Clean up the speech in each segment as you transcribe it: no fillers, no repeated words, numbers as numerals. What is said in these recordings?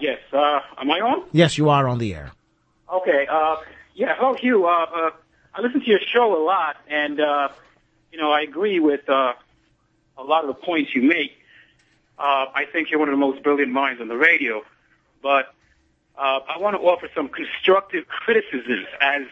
Yes. Am I on? Yes, you are on the air. Okay. Yeah. Hello, Hugh. I listen to your show a lot, and I agree with a lot of the points you make. I think you're one of the most brilliant minds on the radio, but I want to offer some constructive criticisms as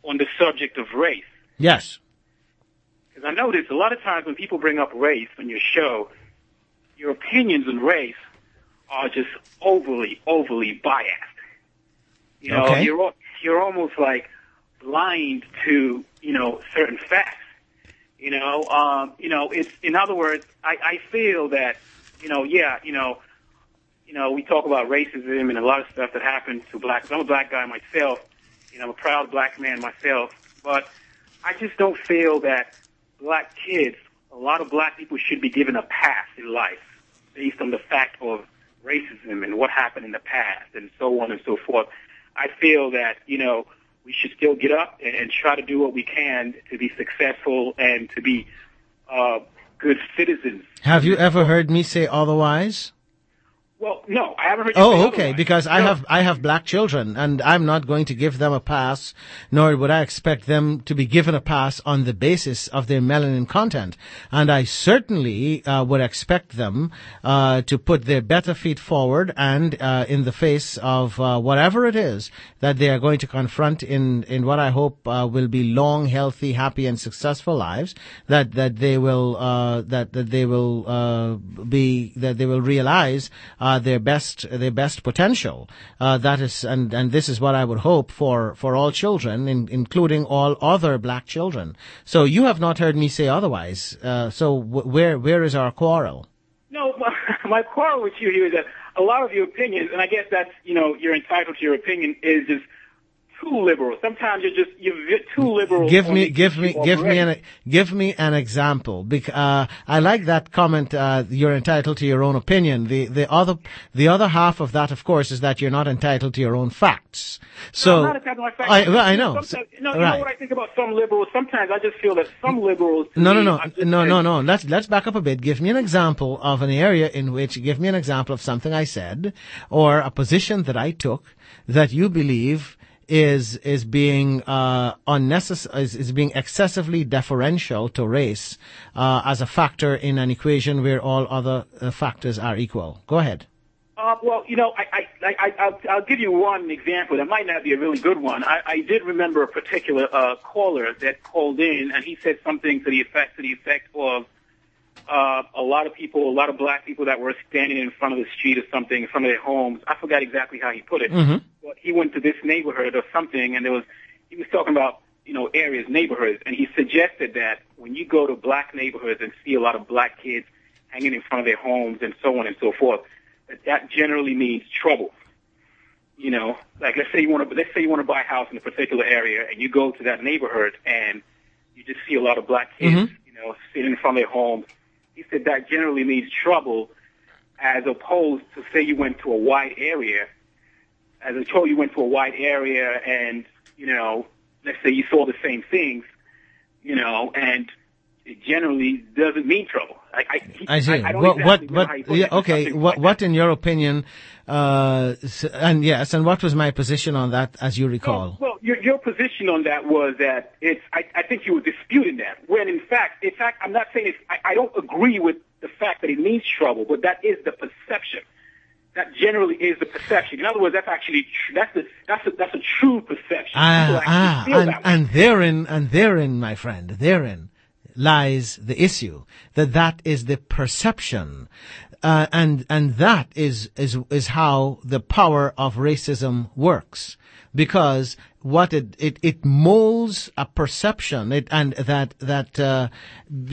on the subject of race. Yes. Because I notice a lot of times when people bring up race on your show, your opinions on race are just overly biased. Okay. You're almost like blind to certain facts. It's, in other words, I feel that we talk about racism and a lot of stuff that happens to blacks. I'm a black guy myself. I'm a proud black man myself, but I just don't feel that black kids, a lot of black people should be given a pass in life based on the fact of racism and what happened in the past and so on and so forth. I feel that, we should still get up and try to do what we can to be successful and to be good citizens. Have you ever heard me say otherwise? Well, no, I haven't heard you say okay, otherwise. because I have black children, and I'm not going to give them a pass, nor would I expect them to be given a pass on the basis of their melanin content. And I certainly would expect them to put their better feet forward and in the face of whatever it is that they are going to confront in what I hope will be long, healthy, happy, and successful lives. That they will realize their best potential. That is, and this is what I would hope for all children, including all other black children. So you have not heard me say otherwise. So where is our quarrel? No, my quarrel with you here is that a lot of your opinions, and I guess that's you're entitled to your opinion, is just too liberal. Sometimes you're too liberal. Give me an example. I like that comment. You're entitled to your own opinion. The other half of that, of course, is that you're not entitled to your own facts. So I'm not entitled to my facts. I know. You know what I think about some liberals? Sometimes I just feel that some liberals. No. Let's back up a bit. Give me an example of an area in which. Give me an example of something I said or a position that I took that you believe is being unnecessary, is being excessively deferential to race as a factor in an equation where all other factors are equal. Go ahead. Well, I'll give you one example. That might not be a really good one. I did remember a particular caller that called in, and he said something to the effect of a lot of black people that were standing in front of the street or something, in front of their homes. I forgot exactly how he put it. Mm-hmm. But he went to this neighborhood or something, and he was talking about, areas, neighborhoods, and he suggested that when you go to black neighborhoods and see a lot of black kids hanging in front of their homes and so on and so forth, that generally means trouble. Like let's say you want to buy a house in a particular area, and you go to that neighborhood and you just see a lot of black kids, mm-hmm. Sitting in front of their homes. He said that generally means trouble, as opposed to say you went to a wide area. As I told you, went to a wide area, and let's say you saw the same things, and it generally doesn't mean trouble. I see. I don't exactly know how you put it. Okay. What, in your opinion, and what was my position on that, as you recall? Well, your position on that was that I think you were disputing that, when in fact, I'm not saying I don't agree with the fact that it means trouble, but that is the perception. That generally is the perception. In other words, that's actually that's a true perception. And therein, my friend, therein lies the issue, that is the perception, and that is how the power of racism works, because what it molds a perception,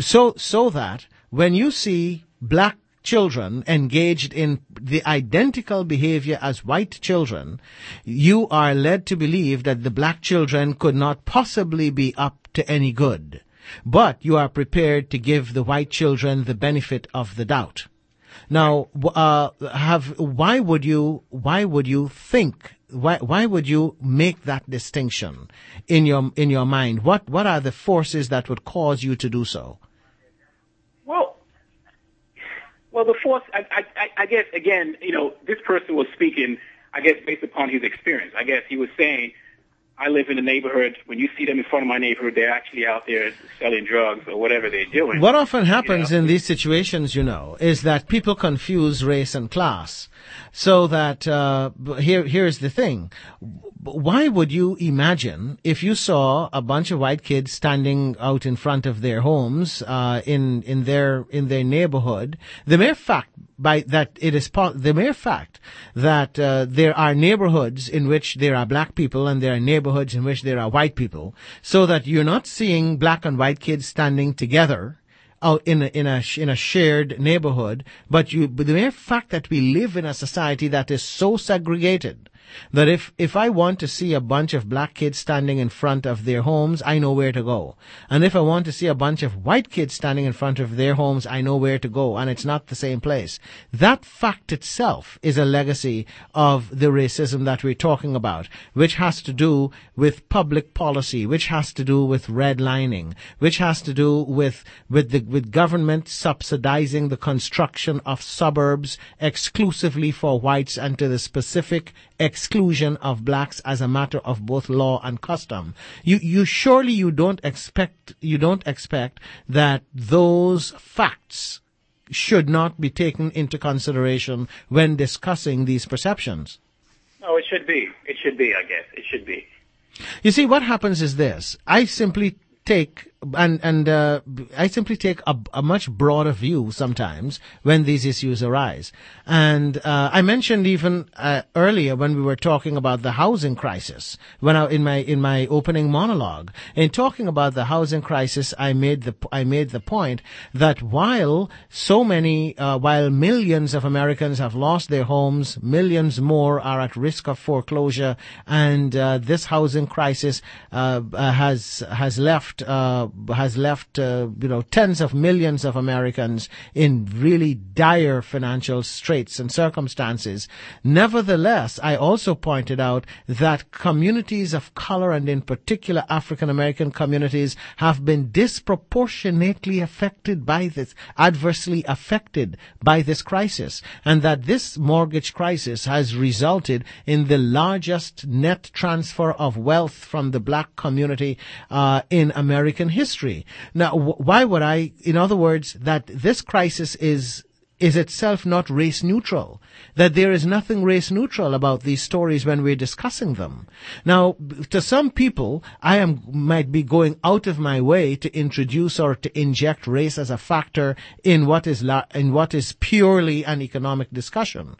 so that when you see black children engaged in the identical behavior as white children, you are led to believe that the black children could not possibly be up to any good. But you are prepared to give the white children the benefit of the doubt. Now, why would you make that distinction in your mind? What are the forces that would cause you to do so? Well, the force, I guess, again, this person was speaking, I guess, based upon his experience. I guess he was saying, I live in a neighborhood. When you see them in front of my neighborhood, they're actually out there selling drugs or whatever they're doing. What often happens in these situations, is that people confuse race and class. So that, here's the thing. Why would you imagine if you saw a bunch of white kids standing out in front of their homes, in their neighborhood, the mere fact that there are neighborhoods in which there are black people and there are neighborhoods in which there are white people, so that you're not seeing black and white kids standing together out in a shared neighborhood, but the mere fact that we live in a society that is so segregated that if I want to see a bunch of black kids standing in front of their homes, I know where to go. And if I want to see a bunch of white kids standing in front of their homes, I know where to go. And it's not the same place. That fact itself is a legacy of the racism that we're talking about, which has to do with public policy, which has to do with redlining, which has to do with government subsidizing the construction of suburbs exclusively for whites and to the specific exclusion of blacks as a matter of both law and custom. You surely don't expect that those facts should not be taken into consideration when discussing these perceptions. No, it should be. It should be, I guess. It should be. You see, what happens is this. I simply take a much broader view sometimes when these issues arise. And I mentioned even earlier when we were talking about the housing crisis, in my opening monologue, in talking about the housing crisis, I made the point that while millions of Americans have lost their homes, millions more are at risk of foreclosure, and this housing crisis has left tens of millions of Americans in really dire financial straits and circumstances. Nevertheless, I also pointed out that communities of color, and in particular African American communities, have been disproportionately adversely affected by this crisis, and that this mortgage crisis has resulted in the largest net transfer of wealth from the black community in American history. Now, why would I, in other words, that this crisis is itself not race neutral, that there is nothing race neutral about these stories when we're discussing them. Now, to some people, might be going out of my way to introduce or to inject race as a factor in what is purely an economic discussion.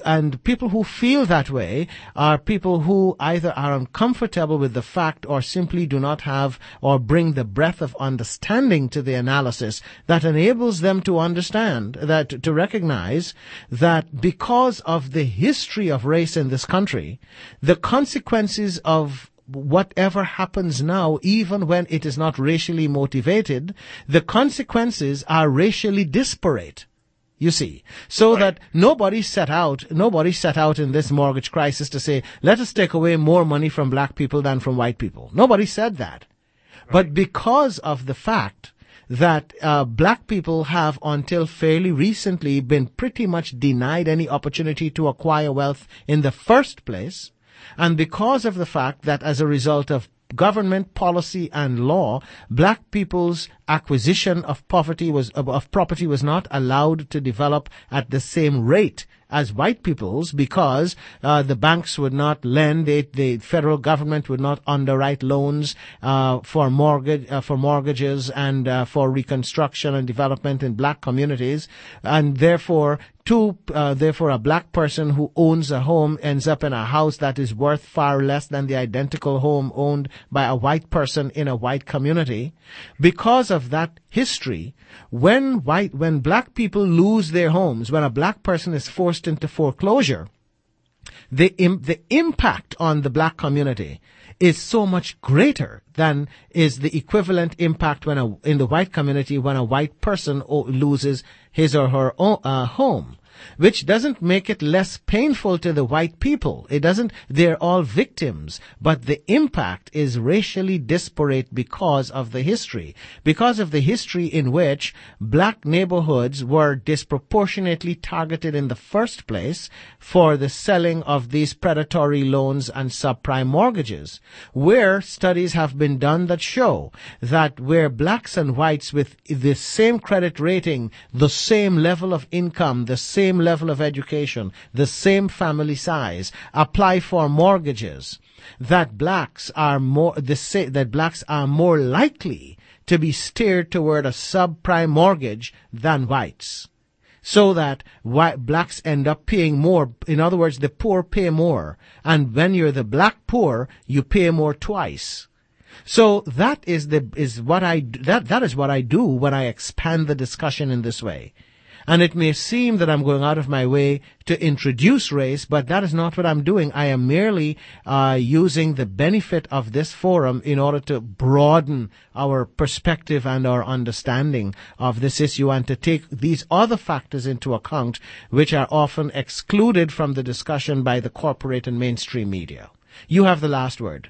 And people who feel that way are people who either are uncomfortable with the fact or simply do not have or bring the breadth of understanding to the analysis that enables them to understand that, to recognize that because of the history of race in this country, the consequences of whatever happens now, even when it is not racially motivated, the consequences are racially disparate. You see, so that nobody set out in this mortgage crisis to say, let us take away more money from black people than from white people. Nobody said that. Right. But because of the fact that black people have until fairly recently been pretty much denied any opportunity to acquire wealth in the first place, and because of the fact that as a result of government policy and law, black people's acquisition of property was not allowed to develop at the same rate as white people's, because the banks would not lend, the federal government would not underwrite loans for mortgages and for reconstruction and development in black communities, and therefore a black person who owns a home ends up in a house that is worth far less than the identical home owned by a white person in a white community. Because of that history, when black people lose their homes, when a black person is forced into foreclosure, the impact on the black community is so much greater than is the equivalent impact in the white community when a white person loses his or her home. which doesn't make it less painful to the white people. They're all victims, but the impact is racially disparate because of the history in which black neighborhoods were disproportionately targeted in the first place for the selling of these predatory loans and subprime mortgages, where studies have been done that show that where blacks and whites with the same credit rating, the same level of income, the same level of education, the same family size, apply for mortgages, that blacks are more likely to be steered toward a subprime mortgage than whites. So that blacks end up paying more. In other words, the poor pay more. And when you're the black poor, you pay more twice. So that is what I do when I expand the discussion in this way. And it may seem that I'm going out of my way to introduce race, but that is not what I'm doing. I am merely using the benefit of this forum in order to broaden our perspective and our understanding of this issue and to take these other factors into account, which are often excluded from the discussion by the corporate and mainstream media. You have the last word.